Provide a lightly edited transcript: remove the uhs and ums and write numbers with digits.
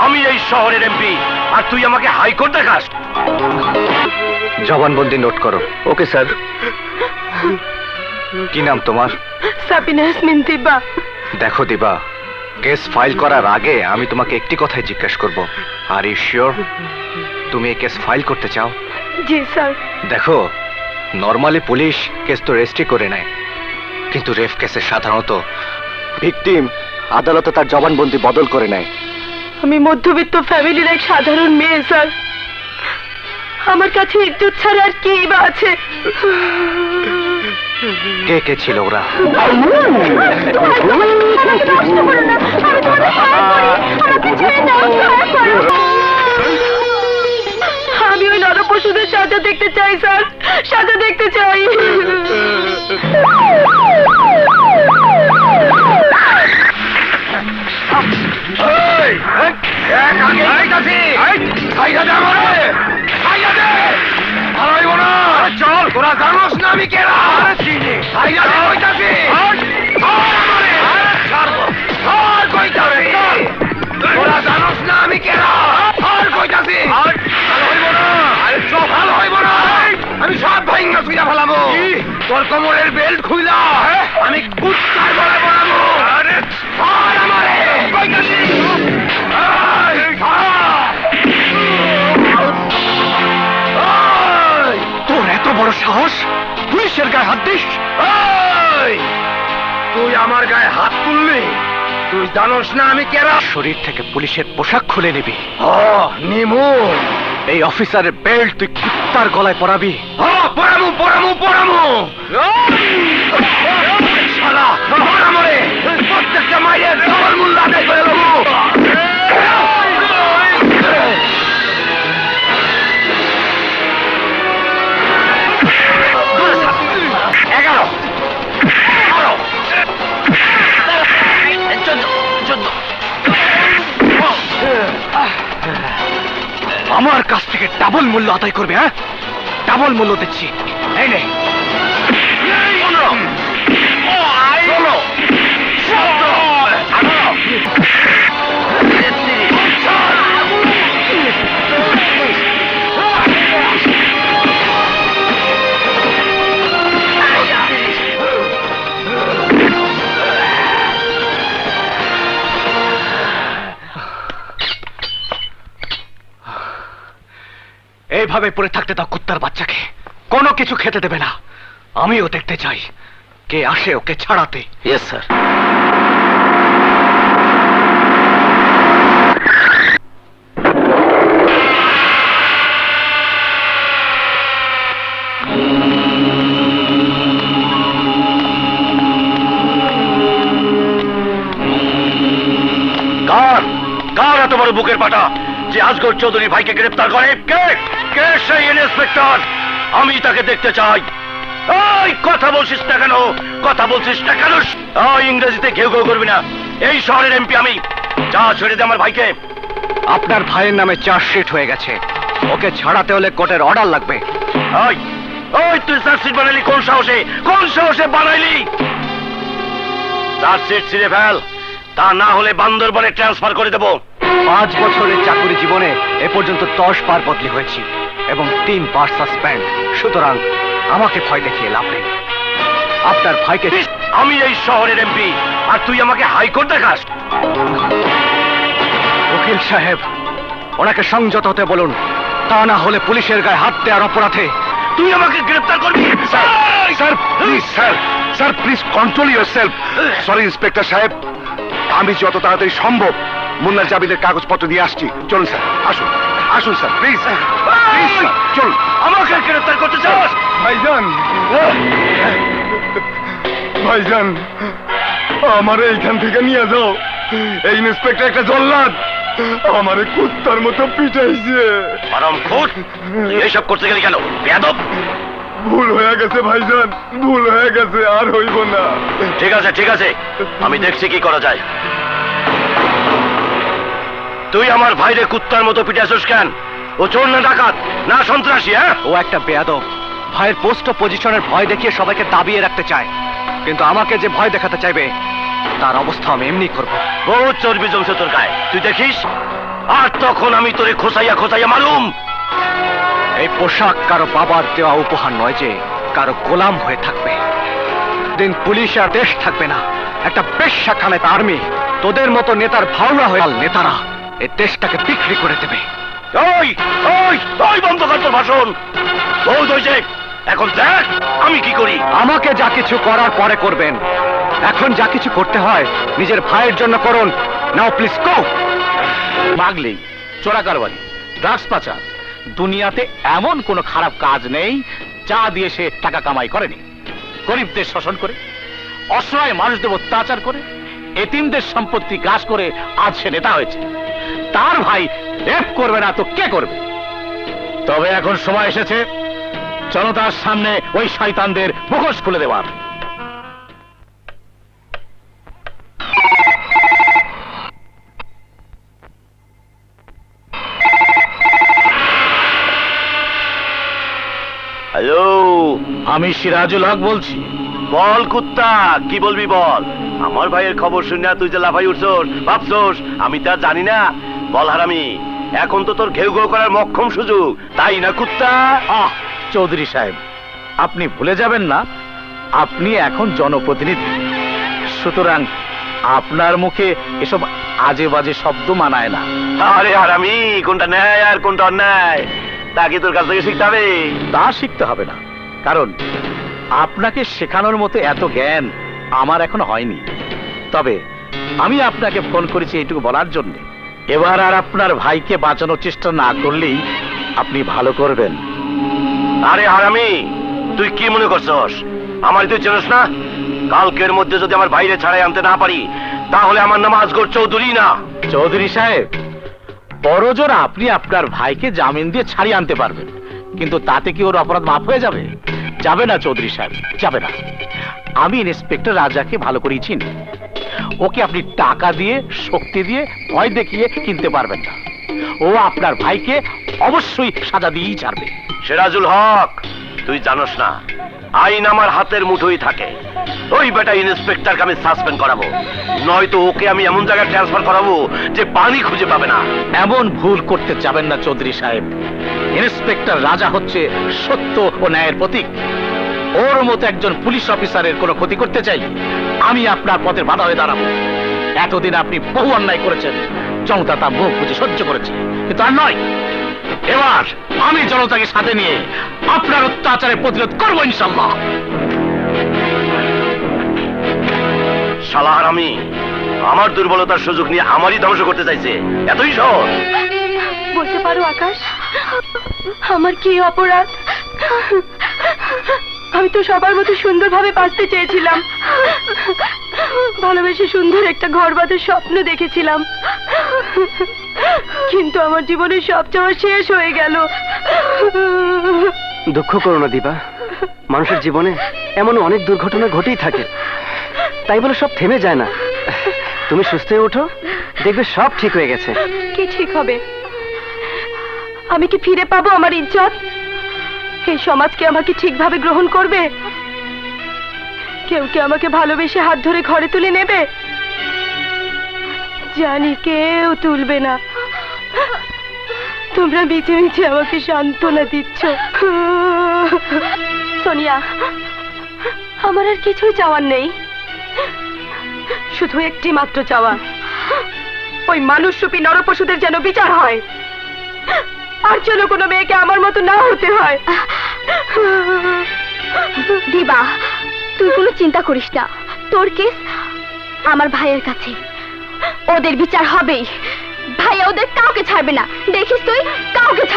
আমি এই শহরের এমপি, আর তুই আমাকে হাইকোর্ট দেখাস? জবানবন্দি নোট করো। Okay sir. কি নাম তোমার? সাবিনা ইয়াসমিন দিবা। দেখো দিবা, কেস ফাইল করার আগে আমি তোমাকে একটি কথাই জিজ্ঞেস করব। আর ইউ শিওর তুমি এই কেস ফাইল করতে চাও? জি স্যার। দেখো, নর্মালি পুলিশ কেস তো রেজিস্ট্রি করে নেয়, কিন্তু রেপ কেসে সাধারণত ভিকটিম আদালতে তার জবানবন্দি বদল করে নেয়। আমি মধ্যবিত্ত ফ্যামিলির এক সাধারণ মেয়ে স্যার। আমার কাছে ইজ্জত ছাড়া আর কি বা আছে? কে কে ছিল ওরা? আমি ওই নরপশুদের সাজা দেখতে চাই স্যার, সাজা দেখতে চাই। চল, তোরা জানোস না আমি কেরা? তোরা জানোস না আমি কেরা? ভালো হইব না, আমি সব ভাইঙ্গা ছুঁয়া ফেলাবো। তোর কোমরের বেল্ট খুইলা আমি কুত্তার গলায় পড়াবো। আমারে কইতাছি তোর এত বড় সাহস, পুলিশের গায়ে হাত দিস? তুই আমার গায়ে হাত তুললি? তুই জানোস না আমি কেরা? শরীর থেকে পুলিশের পোশাক খুলে নিবি। নিমু। এই অফিসারের বেল্ট তুই কুত্তার গলায় পরাবি। পড়ামু পড়ামু পড়ামু। শালা আমারে প্রত্যেকটা মায়ের ডবল মূল্য আদায় করে দেবো। 11, 12, 14। আমার কাছ থেকে ডাবল মূল্য আদায় করবে? হ্যাঁ, ডাবল মূল্য দিচ্ছি। এই নে। 15, 16, 17, 18, এইভাবে পড়ে থাকতে দাও কুত্তার বাচ্চাকে, কোনো কিছু খেতে দেবে না। আমিও দেখতে চাই কে আসে ওকে ছাড়াতে। Yes sir. কার এত বড় বুকের পাটা যে আজগর চৌধুরী ভাইকে গ্রেফতার করে? কে কে সেই ইন্সপেক্টর? আমি তাকে দেখতে চাই। এই কথা বলছিস না কেন? কথা বলছিস না কেন? ইংরেজিতে ঘেউ ঘেউ করবি না। এই শহরের এমপি আমি। যা, ছেড়ে দে আমার ভাইকে। আপনার ভাইয়ের নামে চার্জশিট হয়ে গেছে, ওকে ছাড়াতে হলে কোর্টের অর্ডার লাগবে। ওই ওই তুই চার্জশিট বানাইলি কোন সাহসে? কোন সাহসে বানাইলি? চার্জশিট ছিঁড়ে ফেল, তা না হলে বান্দরবনে ট্রান্সফার করে দেবো। 5 বছরের চাকরি জীবনে এ পর্যন্ত 10 বার বদলি হয়েছি এবং 3 বার সাসপেন্ড। সুতরাং আমাকে ভয় দেখিয়ে লাভ নেই। আপনার ভাইকে। আমি এই শহরের এমপি, আর তুই আমাকে হাইকোর্ট দেখাস? উকিল সাহেব, ওনাকে সংযত হতে বলুন, তা না হলে পুলিশের গায়ে হাত দেওয়ার অপরাধে তুই আমাকে গ্রেফতার করবি। Sir please, sir please control yourself. Sorry inspector সাহেব, আমি যত তাড়াতাড়ি সম্ভব মুন্নার জামিনের কাগজপত্র দিয়ে আসছি। চলুন স্যার, আসুন আসুন স্যার, প্লিজ প্লিজ চলুন। আমাকে গ্রেফতার করতে চাস? ভাইজান, ভাইজান, আমারে এইখান থেকে নিয়ে যাও। এই ইন্সপেক্টর একটা জল্লাদ, আমারে কুত্তার মতো পিটাইছে। হারামখোর, তুই এসব করতে গেলি কেন? বেয়াদব। ভুল হয়ে গেছে ভাইজান, ভুল হয়ে গেছে, আর হইব না। ঠিক আছে ঠিক আছে, আমি দেখছি কি করা যায়। তুই আমার ভাইরে কুত্তার মতো পিটাইছিস কেন? ও চোর না ডাকাত না সন্ত্রাসী? হ্যাঁ, ও একটা বেয়াদব। ভাইয়ের পোস্ট পজিশনের ভয় দেখিয়ে সবাইকে দাবিয়ে রাখতে চায়, কিন্তু আমাকে যে ভয় দেখাতে চাইবে তার অবস্থা আমি এমনি করব। বহুত চর্বি জমছে তোর গায়ে, তুই দেখিস। আর তখন আমি তোরে খোসাইয়া খোসাইয়া মারুম। এই পোশাক কারো বাবার দেওয়া উপহার নয় যে কারো গোলাম হয়ে থাকবে। দিন পুলিশ আর দেশ থাকবে না, একটা বেশ্যাখানে আর্মি তোদের মতো নেতার ভাওনা হয়ে নেতারা এই দেশটাকে বিক্রি করে দেবে। ওই ওই ওই বন্ধ কর তোর ভাষণ। বহুত হয়েছে, এখন দেখ আমি কি করি। আমাকে যা কিছু করার পরে করবেন, এখন যা কিছু করতে হয় নিজের ভাইয়ের জন্য করুন। নাও প্লিজ গো। মাগলি, চোরাকারবারি, ড্রাগস পাচার, দুনিয়াতে এমন কোনো খারাপ কাজ নেই যা দিয়ে সে টাকা কামাই করেনি। গরিবদের শোষণ করে, অসহায় মানুষদের অত্যাচার করে, এতিমদের সম্পত্তি গ্রাস করে আজ সে নেতা হয়েছে। তার ভাই রেপ করবে না তো কে করবে? তবে এখন সময় এসেছে জনতার সামনে ওই শয়তানদের মুখোশ খুলে দেওয়ার। হ্যালো, আমি সিরাজুল হক বলছি। বল কুত্তা, কি বলবি বল। আমার ভাইয়ের খবর শুনে তুই যে লাফাই উঠছোস, ভাবছোস আমি তা জানি না। বল হারামি, এখন তো তোর ঘেউ ঘেউ করার মক্ষম সুযোগ, তাই না কুত্তা? আহ চৌধুরী সাহেব, আপনি ভুলে যাবেন না আপনি এখন জনপ্রতিনিধি, সুতরাং আপনার মুখে এসব আজে বাজে শব্দ মানায় না। আরে হারামি, কোনটা ন্যায় আর কোনটা অন্যায় তা কি তোর কাছ থেকে শিখতে হবে? তা শিখতে হবে না, কারণ আপনাকে শেখানোর মতো এত জ্ঞান আমার এখন হয়নি। তবে আমি আপনাকে ফোন করেছি এইটুকু বলার জন্য, এবার আর আপনার ভাইকে বাঁচানোর চেষ্টা না করলেই আপনি ভালো করবেন। আরে হারামি, তুই কি মনে করছস আমার তুই চেনস না? কালকের মধ্যে যদি আমার বাইরে ছাড়াই আনতে না পারি তাহলে আমার নাম আজগর চৌধুরী না। চৌধুরী সাহেব, বড়জোর আপনি আপনার ভাইকে জামিন দিয়ে ছাড়িয়ে আনতে পারবেন, কিন্তু তাতে কি ওর অপরাধ মাফ হয়ে যাবে? যাবে না চৌধুরী সাহেব, যাবে না। আমি ইন্সপেক্টর রাজাকে ভালো করেই চিনি। ওকে আপনি টাকা দিয়ে, শক্তি দিয়ে, ভয় দেখিয়ে কিনতে পারবেন না। ও আপনার ভাইকে অবশ্যই সাজা দিয়েই ছাড়বে। সিরাজুল হক, তুই জানোস না আইন আমার হাতের মুঠোই থাকে। ওই বেটা ইন্সপেক্টরকে আমি সাসপেন্ড করাবো, নয়তো ওকে আমি এমন জায়গায় ট্রান্সফার করাবো যে পানি খুঁজে পাবে না। এমন ভুল করতে যাবেন না চৌধুরী সাহেব। ইন্সপেক্টর রাজা হচ্ছে সত্য ও ন্যায়ের প্রতীক। ওর মতো একজন পুলিশ অফিসারের কোনো ক্ষতি করতে চাইলে আমি আপনার পথের বাধা হয়ে দাঁড়াবো। এতদিন আপনি বহু অন্যায় করেছেন, জনতা তা মুখ বুঝে সহ্য করেছে, কিন্তু আর নয়। এবার আমি জনতাকে সাথে নিয়ে আপনার অত্যাচারের প্রতিরোধ করবো ইনশাল্লাহ। শালা হারামি, আমার দুর্বলতার সুযোগ নিয়ে আমারই ধ্বংস করতে চাইছে, এতই সহজ? বলতে পারো আকাশ, আমার কি অপরাধ? আমি তো সবার মতো সুন্দরভাবে বাঁচতে চেয়েছিলাম, ভালোবেসে সুন্দর একটা ঘর বাঁধার স্বপ্ন দেখেছিলাম, কিন্তু আমার জীবনের সব চাওয়া শেষ হয়ে গেল। দুঃখ করো না দিবা, মানুষের জীবনে এমন অনেক দুর্ঘটনা ঘটেই থাকে, তাই বলে সব থেমে যায় না। তুমি সুস্থ হয়ে ওঠো, দেখবে সব ঠিক হয়ে গেছে। কি ঠিক হবে? আমি কি ফিরে পাবো আমার ইজ্জত? এই সমাজ কি আমাকে ঠিকভাবে গ্রহণ করবে? কেউ কি আমাকে ভালোবেসে হাত ধরে ঘরে তুলে নেবে? জানি কেউ তুলবে না। তোমরা মিছে মিছে আমাকে সান্ত্বনা দিচ্ছ। সোনিয়া, আমার আর কিছুই চাওয়ার নেই, শুধু একটি মাত্র চাওয়া, ওই মানুষরূপী নরপশুদের যেন বিচার হয়, আর যেন কোনো মেয়েকে আমার মতো না হতে হয়। দিবা, তুই কোনো চিন্তা করিস না, তোর কেস আমার ভাইয়ের কাছে, ওদের বিচার হবেই। ভাইয়া ওদের কাউকে ছাড়বে না, দেখিস তুই, কাউকে ছাড়বে